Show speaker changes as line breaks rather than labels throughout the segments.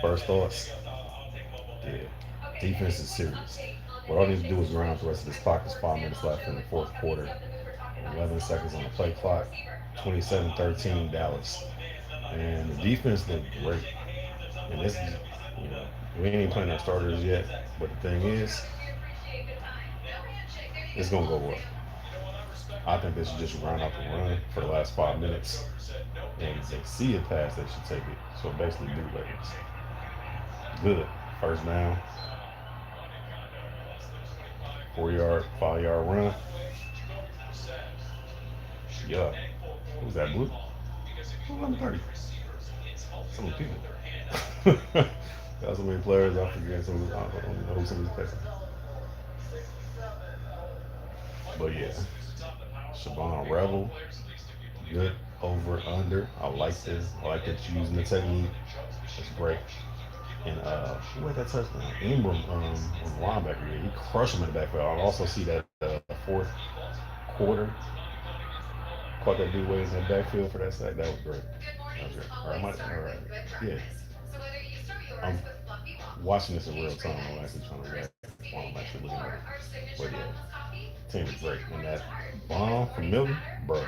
First thoughts, yeah, defense is serious. What all they need to do is ground the rest of this clock. There's 5 minutes left in the fourth quarter. 11 seconds on the play clock. 27-13 Dallas. And the defense looked great. And this is, you know, we ain't even playing our starters yet. But the thing is, it's going to go well. I think they should just run out the run for the last 5 minutes. And if they see a pass, they should take it. So basically, bootleggers. Good. First down, 4 yard, 5 yard run. Yeah. Who's that, Blue? Who's number 30? Some of the people. Got so many players, I forget some. I don't know who some of these players. But yeah, Siobhan Revel, good over under. I like this. I like that you're using the technique. It's great. And who had that touchdown? Ingram on the linebacker. Yeah, he crushed him in the backfield. I also see that fourth quarter caught that dude way in that backfield for that sack. That was great. That was great. All right, all right. Yeah, I'm watching this in real time. I'm actually trying to react while I'm actually looking at it. But yeah, team is great. And that bomb from Milton, bro,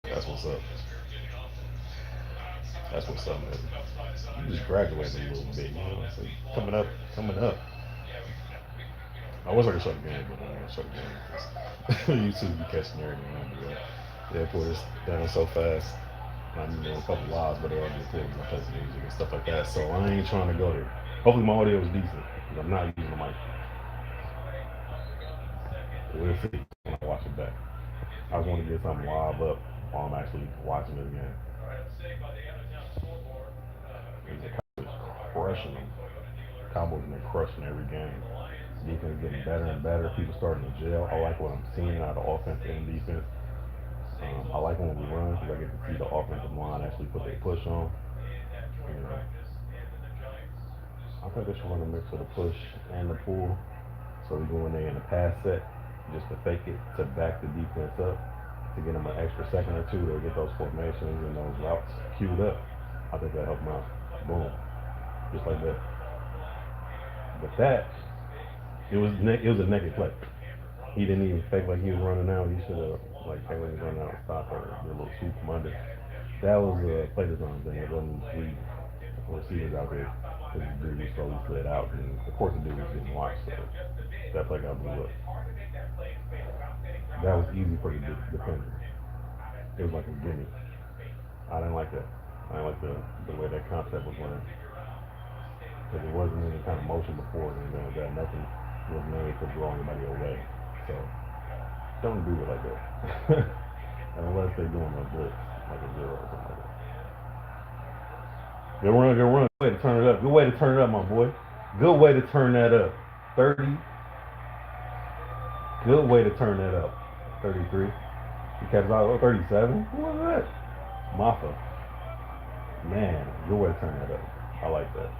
that's what's up. That's what's up, man. You just graduated a little bit, you know. So coming up, coming up. I wish I could shut the game, but I don't want to shut the game because YouTube be catching everything. Man. They put this down so fast. I'm doing a couple lives, but they all get pulled my place music and stuff like that. So I ain't trying to go there. Hopefully my audio is decent because I'm not using the mic. We'll see when I watch it back. I just want to get something live up while I'm actually watching it again. The Cowboys crushing them. Cowboys been crushing every game. Defense getting better and better. People starting to gel. I like what I'm seeing out of offense and defense. I like when we run because I get to see the offensive line actually put their push on. You know, I think they should run a mix of the push and the pull. So we go in there in a pass set just to fake it to back the defense up to get them an extra second or two to get those formations and those routes queued up. I think that helped them out. Boom, just like that. But that it was a naked play. He didn't even fake like he was running out. He should have like fake like he was running out and stop or a little sweep from under. That was a play design thing. It wasn't three receivers out there. Because the dude slowly slid out, and of course the dude was getting watched. So that play got blew up. That was easy for the defender. It was like a gimme. I didn't like that. I didn't like the way that concept was running. Because it wasn't any kind of motion before and anything like that. Nothing was made to draw anybody away. So don't do it like that. Unless they're doing a blitz, like a zero or something like that. Good run, good run. Good way to turn it up. Good way to turn it up, my boy. Good way to turn that up. 30. Good way to turn that up. 33. He kept out. Oh, 37. What was that? Mafa. Man, good way to turn that up. I like that.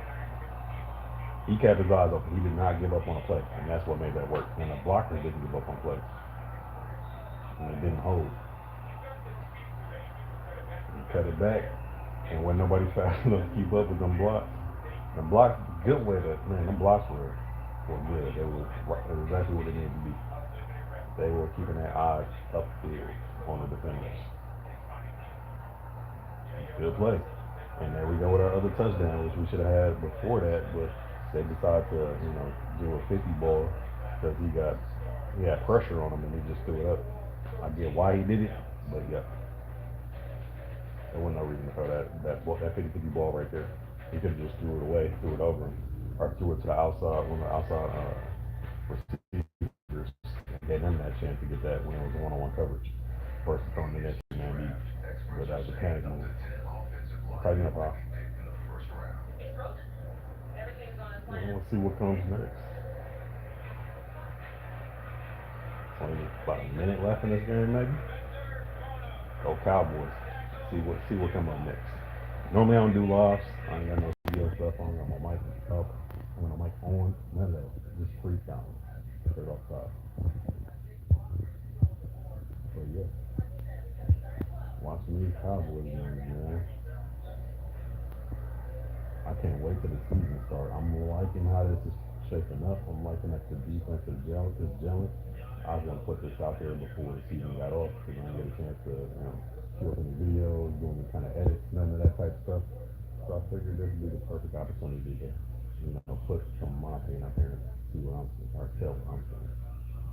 He kept his eyes open. He did not give up on a play, and that's what made that work. And the blockers didn't give up on plays, and they didn't hold. He cut it back, and when nobody fast enough to keep up with them blocks, the blocks, good way to man, them blocks were good. It was exactly what it needed to be. They were keeping their eyes upfield on the defenders. Good play. And there we go with our other touchdown, which we should have had before that, but they decided to, do a 50 ball because he had pressure on him and he just threw it up. I get why he did it, but yeah, there wasn't no reason to throw that 50-50 ball right there. He could have just threw it away, threw it over him, or threw it to the outside, one of the outside receivers, and gave them that chance to get that when it was one-on-one coverage versus throwing in that man deep. But that was a panic move. Tighten up, Rock. We'll see what comes next. Only about a minute left in this game, maybe. Go Cowboys. See what come up next. Normally I don't do lives. I ain't got no studio stuff on. I got my mic up. I got my mic on. None of that. Just freestyle. Straight off top. So yeah, watching these Cowboys games, man. wait till the season start. I'm liking how this is shaping up. I'm liking that the defense is gelling. I was gonna put this out there before the season got off because I didn't get a chance to shoot up any videos, do any kind of edits, none of that type of stuff. So I figured this would be the perfect opportunity to, put some of my opinion out there and see what I'm saying, or tell what I'm saying.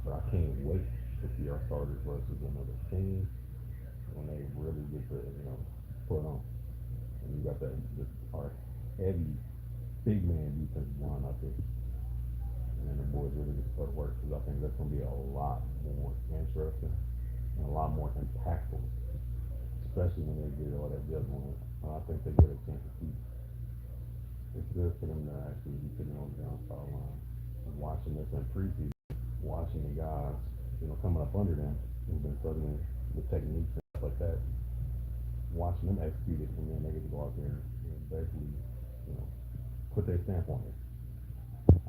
But I can't wait to see our starters versus another team when they really get to, put on. And you got our heavy big man defensive line out there. And then the boys really get to start work because I think that's going to be a lot more interesting and a lot more impactful, especially when they get all that juggling. I think they get a chance to see. It's good for them to actually be sitting on the downside line and watching this in preseason, watching the guys, coming up under them who've been studying the techniques and stuff like that, watching them execute it, and then they get to go out there and basically, put their stamp on it.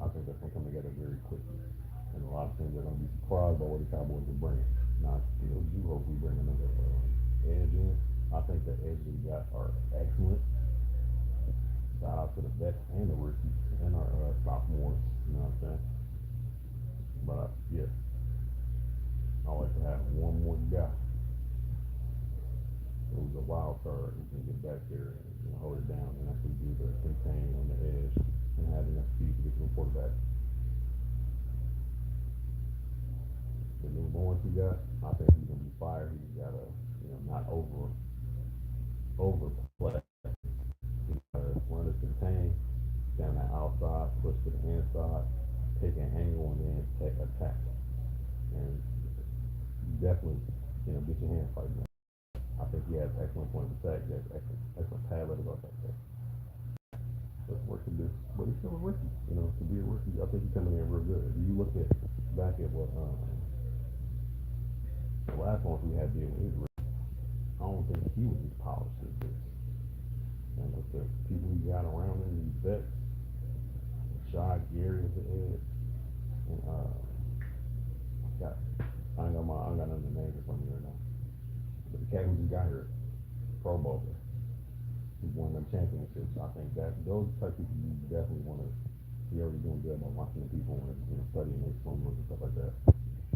I think that's going to come together very quickly. And a lot of things are going to be surprised by what the Cowboys will bring. Now, I still do hope we bring another edge in. I think the edge we got are excellent. Shout out to the vets and the rookies and our sophomores. You know what I'm saying? But yeah, I like to have one more guy who's a wild card who can get back there and hold it down and actually do the contain on the edge and have enough speed to get to the quarterback. The new Lawrence we got, I think he's gonna be fire. He's got to, not overplay. He gotta run his contain, down the outside, push to the inside, take an angle, and then take attack. And definitely, get your hands fighting. I think he has excellent point of attack. He has excellent pad letters off that thing. Let's work to this, but he's still a rookie. To be a rookie, I think he's coming in real good. If you look back at what the last one we had deal with, I don't think he was as polished as this. And with the people he got around him, these vets, Shy Gary at the edge, and I ain't got none of the names in front of me right now. But the cat who just got here, Pro Bowler, he won them championships. I think that those type of people you definitely want to. He already doing good by watching the people and studying their swim moves and stuff like that.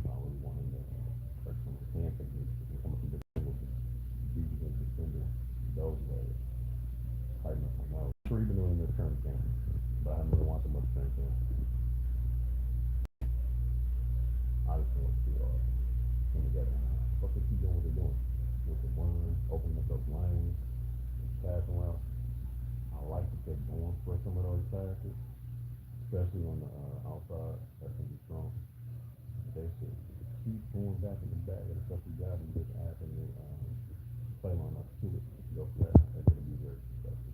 I really want him to start some of the hand techniques and some of the different defensive defender those ways. Tighten up my nose. I'm sure he's been doing this current game, but I haven't really watched him much since then. I just want to see come together now. What they keep doing what they're doing with the run, opening up those lanes, passing routes. I like that they're going for some of those passes, especially on the outside. That's going to be strong. They should keep going back in the bag of the stuff we got and just add them to play line up to it. Go for that. That's going to be very successful.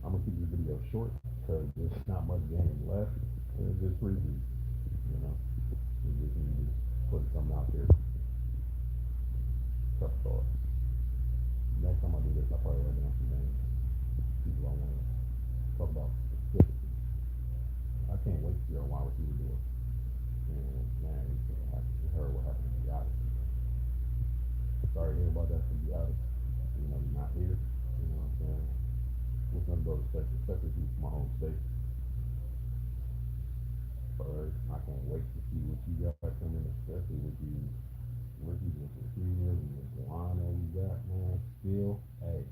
I'm going to keep this video short because there's not much game left. It's just preview. We just need to put something out there. Tough thought. Next time I do this, I'll probably write down some names. People I want to talk about specifically. I can't wait to see our wide receiver do it. And man, you heard what happened to Giannis. Sorry to hear about that from Giannis. Not here. You know what I'm saying? What's nothing but respect, especially from my home state. I can't wait to see what you got coming, especially with these rookies and receivers and the line that we got, man. Still, hey,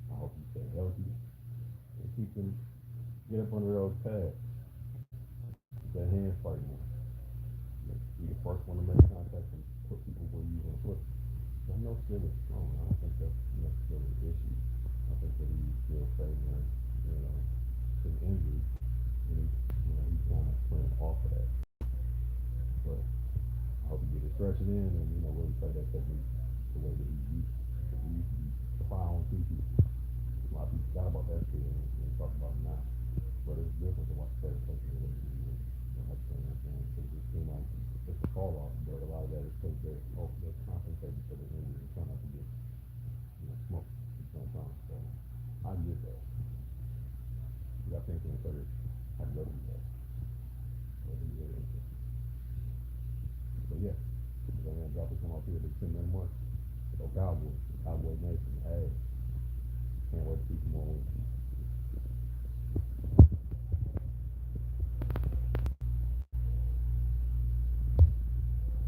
I hope you stay healthy and keep them, get up under those pads. Keep that hand fighting. Be the first one to make contact and put people where you want to put them. I know still is strong. I don't think that's necessarily an issue. I think that he's still favoring, his injury. And he's kind of playing off of that. But I hope he get his stretching in and, really play that technique the way that he used to. Because he used to be plowing through people. A lot of people forgot about that still and talk about it now. But it's different to watch players play the way he used to. Because it just seemed like it's a fall off, but a lot of that is because they're compensating for the injury and trying not to get smoked at the same time. So I get that. I think the players have to go to that. But yeah, I'm going to drop this one off here at the 10-minute mark. So Cowboys Nation, hey.